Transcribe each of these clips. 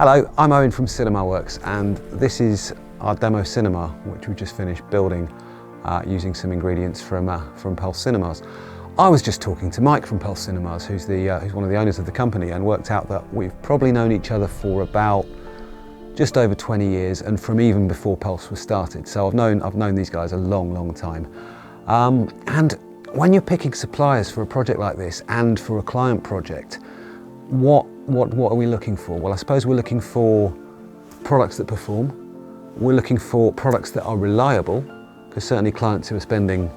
Hello, I'm Owen from CinemaWorks, and this is our demo cinema, which we just finished building using some ingredients from Pulse Cinemas. I was just talking to Mike from Pulse Cinemas, who's one of the owners of the company, and worked out that we've probably known each other for about just over 20 years, and from even before Pulse was started. So I've known these guys a long time. And when you're picking suppliers for a project like this and for a client project, what are we looking for? Well, I suppose we're looking for products that perform. We're looking for products that are reliable, because certainly clients who are spending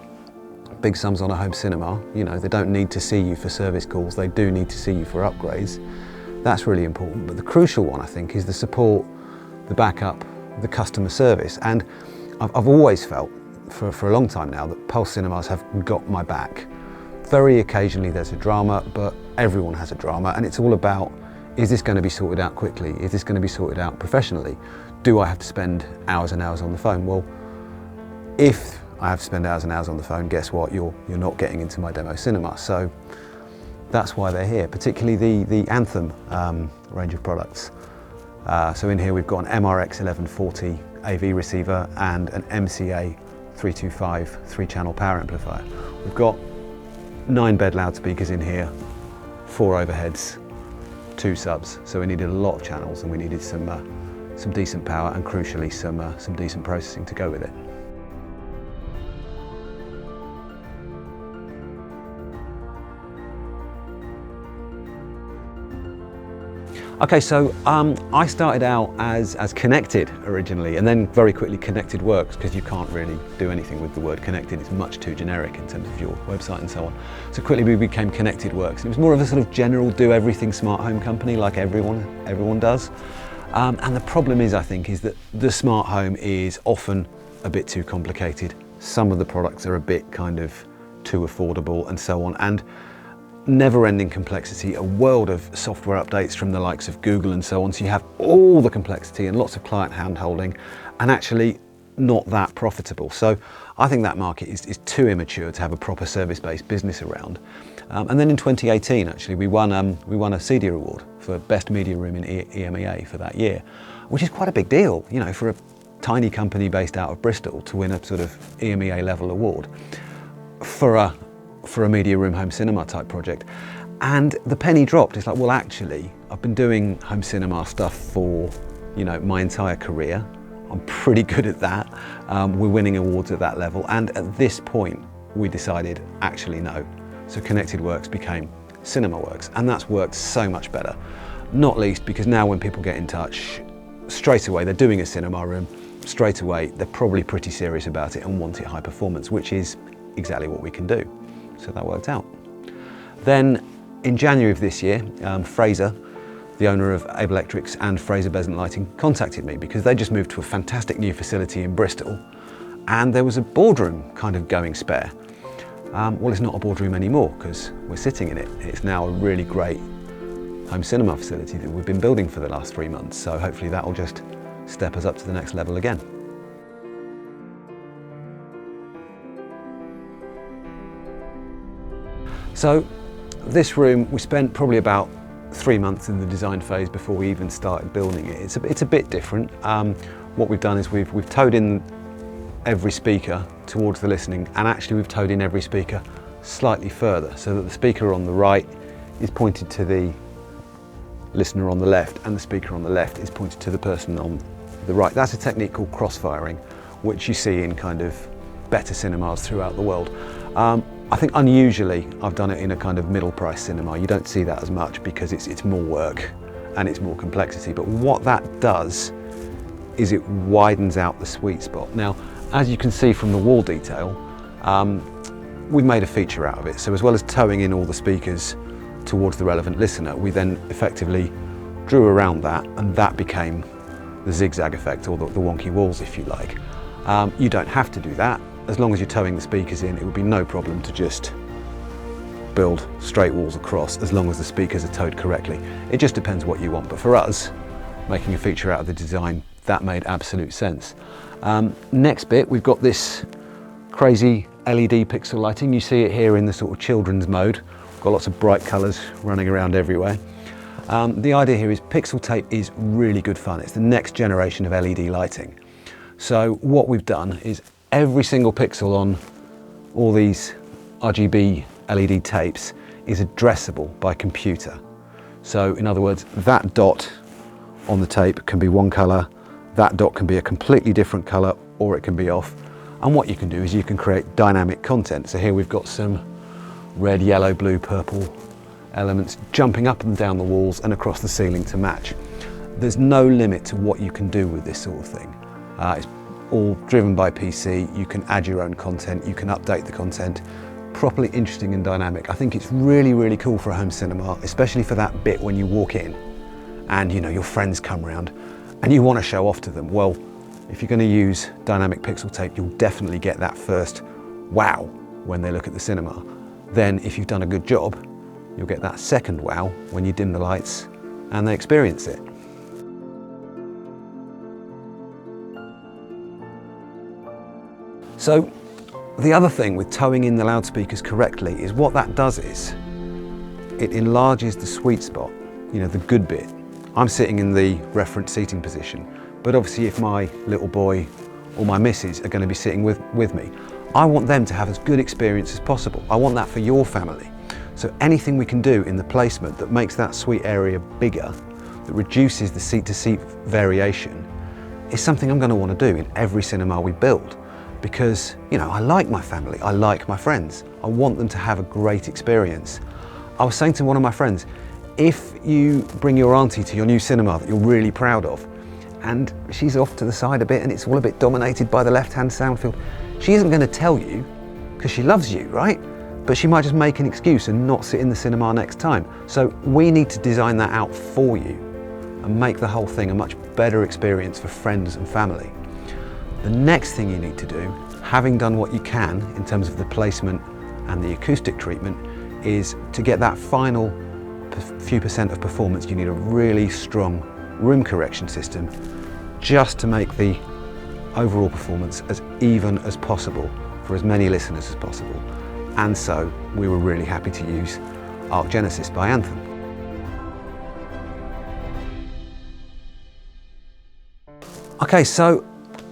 big sums on a home cinema, you know, they don't need to see you for service calls, they do need to see you for upgrades. That's really important. But the crucial one, I think, is the support, the backup, the customer service. And I've always felt, for a long time now, that Pulse Cinemas have got my back. Very occasionally there's a drama, but everyone has a drama, and it's all about, is this going to be sorted out quickly? Is this going to be sorted out professionally? Do I have to spend hours and hours on the phone? Well, if I have to spend hours and hours on the phone, guess what? You're not getting into my demo cinema. So that's why they're here, particularly the Anthem range of products. So in here we've got an MRX 1140 AV receiver and an MCA 325 3-channel power amplifier. We've got 9 bed loudspeakers in here, 4 overheads, 2 subs. So we needed a lot of channels, and we needed some decent power, and crucially some decent processing to go with it. Okay, so I started out as Connected originally, and then very quickly Connected Works, because you can't really do anything with the word connected. It's much too generic in terms of your website and so on. So quickly we became Connected Works. It was more of a sort of general do everything smart home company, like everyone does. And the problem is, I think, is that the smart home is often a bit too complicated. Some of the products are a bit kind of too affordable and so on. And never-ending complexity, a world of software updates from the likes of Google and so on, so you have all the complexity and lots of client hand-holding, and actually not that profitable. So I think that market is too immature to have a proper service-based business around. And then in 2018, actually, we won a CEDIA award for Best Media Room in EMEA for that year, which is quite a big deal, you know, for a tiny company based out of Bristol to win a sort of EMEA level award for a media room home cinema type project. And the penny dropped. It's like, well, actually, I've been doing home cinema stuff for, you know, my entire career. I'm pretty good at that. We're winning awards at that level. And at this point, we decided, actually, no. So Connected Works became CinemaWorks, and that's worked so much better. Not least because now when people get in touch, straight away, they're doing a cinema room, straight away, they're probably pretty serious about it and want it high performance, which is exactly what we can do. So that worked out. Then in January of this year, Fraser, the owner of Able Electrics and Fraser Besant Lighting, contacted me because they just moved to a fantastic new facility in Bristol, and there was a boardroom kind of going spare. Well, it's not a boardroom anymore because we're sitting in it. It's now a really great home cinema facility that we've been building for the last 3 months. So hopefully that will just step us up to the next level again. So this room, we spent probably about 3 months in the design phase before we even started building it. It's a bit different. What we've done is we've towed in every speaker towards the listening, and actually we've towed in every speaker slightly further, so that the speaker on the right is pointed to the listener on the left, and the speaker on the left is pointed to the person on the right. That's a technique called cross-firing, which you see in kind of better cinemas throughout the world. I think unusually I've done it in a kind of middle price cinema. You don't see that as much because it's more work and it's more complexity. But what that does is it widens out the sweet spot. Now, as you can see from the wall detail, we've made a feature out of it. So as well as towing in all the speakers towards the relevant listener, we then effectively drew around that, and that became the zigzag effect, or the wonky walls, if you like. You don't have to do that. As long as you're towing the speakers in, it would be no problem to just build straight walls across, as long as the speakers are towed correctly. It just depends what you want, but for us, making a feature out of the design, that made absolute sense. Next bit, we've got this crazy LED pixel lighting. You see it here in the sort of children's mode. Got lots of bright colours running around everywhere. The idea here is pixel tape is really good fun. It's the next generation of LED lighting. So what we've done is every single pixel on all these RGB LED tapes is addressable by computer. So in other words, that dot on the tape can be one color, that dot can be a completely different color, or it can be off. And what you can do is you can create dynamic content. So here we've got some red, yellow, blue, purple elements jumping up and down the walls and across the ceiling to match. There's no limit to what you can do with this sort of thing. It's all driven by PC. You can add your own content, you can update the content. Properly interesting and dynamic. I think it's really, really cool for a home cinema, especially for that bit when you walk in and your friends come around and you want to show off to them. Well, if you're going to use dynamic pixel tape, you'll definitely get that first wow when they look at the cinema. Then if you've done a good job, you'll get that second wow when you dim the lights and they experience it. So the other thing with towing in the loudspeakers correctly is what that does is it enlarges the sweet spot, the good bit. I'm sitting in the reference seating position, but obviously if my little boy or my missus are going to be sitting with me, I want them to have as good experience as possible. I want that for your family. So anything we can do in the placement that makes that suite area bigger, that reduces the seat-to-seat variation, is something I'm going to want to do in every cinema we build. Because, I like my family, I like my friends. I want them to have a great experience. I was saying to one of my friends, if you bring your auntie to your new cinema that you're really proud of, and she's off to the side a bit and it's all a bit dominated by the left-hand sound field, she isn't going to tell you because she loves you, right? But she might just make an excuse and not sit in the cinema next time. So we need to design that out for you and make the whole thing a much better experience for friends and family. The next thing you need to do, having done what you can in terms of the placement and the acoustic treatment, is to get that final few percent of performance, you need a really strong room correction system just to make the overall performance as even as possible for as many listeners as possible. And so we were really happy to use Arc Genesis by Anthem. Okay, so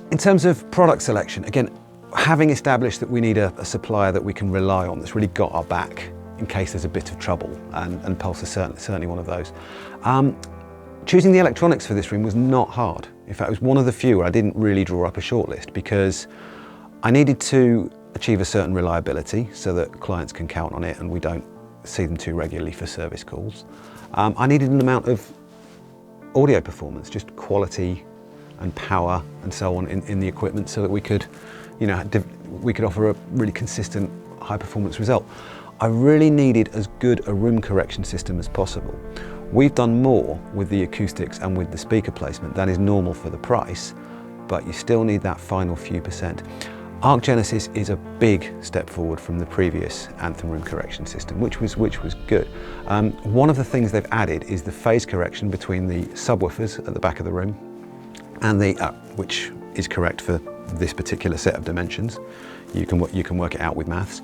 in terms of product selection, again, having established that we need a supplier that we can rely on, that's really got our back in case there's a bit of trouble, and Pulse is certainly one of those. Choosing the electronics for this room was not hard. In fact, it was one of the few where I didn't really draw up a shortlist because I needed to achieve a certain reliability so that clients can count on it and we don't see them too regularly for service calls. I needed an amount of audio performance, just quality and power and so on in the equipment so that we could, we could offer a really consistent high performance result. I really needed as good a room correction system as possible. We've done more with the acoustics and with the speaker placement than is normal for the price, but you still need that final few percent. Arc Genesis is a big step forward from the previous Anthem room correction system, which was good. One of the things they've added is the phase correction between the subwoofers at the back of the room and which is correct for this particular set of dimensions. You can work it out with maths.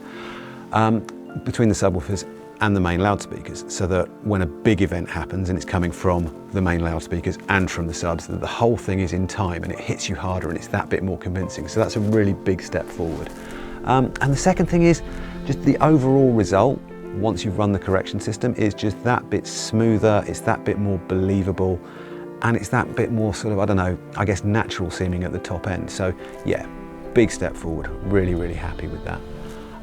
Between the subwoofers and the main loudspeakers, so that when a big event happens and it's coming from the main loudspeakers and from the subs, that the whole thing is in time and it hits you harder and it's that bit more convincing. So that's a really big step forward. And the second thing is just the overall result, once you've run the correction system, is just that bit smoother, it's that bit more believable, and it's that bit more sort of, I don't know, I guess natural seeming at the top end. So yeah, big step forward, really, really happy with that.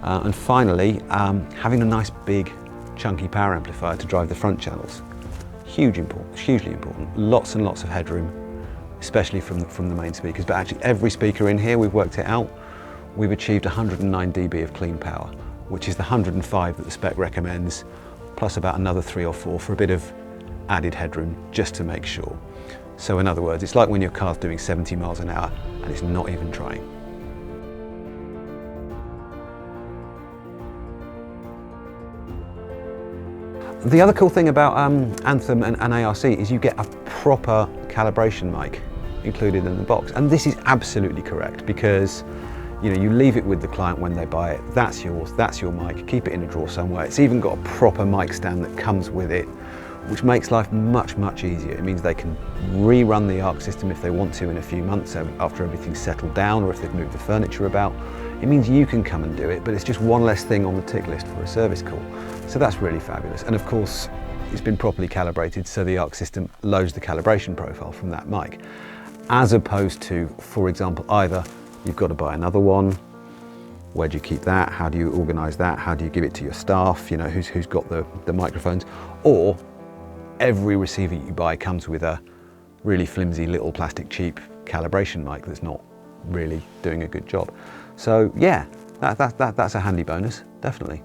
And finally, having a nice big chunky power amplifier to drive the front channels. Hugely important. Lots and lots of headroom, especially from the main speakers, but actually every speaker in here, we've worked it out, we've achieved 109 dB of clean power, which is the 105 that the spec recommends, plus about another 3 or 4 for a bit of added headroom, just to make sure. So in other words, it's like when your car's doing 70 miles an hour and it's not even trying. The other cool thing about Anthem and ARC is you get a proper calibration mic included in the box. And this is absolutely correct because you leave it with the client when they buy it. That's yours, that's your mic, keep it in a drawer somewhere. It's even got a proper mic stand that comes with it, which makes life much easier. It means they can rerun the ARC system if they want to in a few months after everything's settled down, or if they've moved the furniture about. It means you can come and do it, but it's just one less thing on the tick list for a service call. So that's really fabulous. And of course, it's been properly calibrated, so the ARC system loads the calibration profile from that mic, as opposed to, for example, either you've got to buy another one. Where do you keep that? How do you organise that? How do you give it to your staff? You know, who's got the microphones? Or every receiver you buy comes with a really flimsy little plastic cheap calibration mic that's not really doing a good job. So yeah, that's a handy bonus, definitely.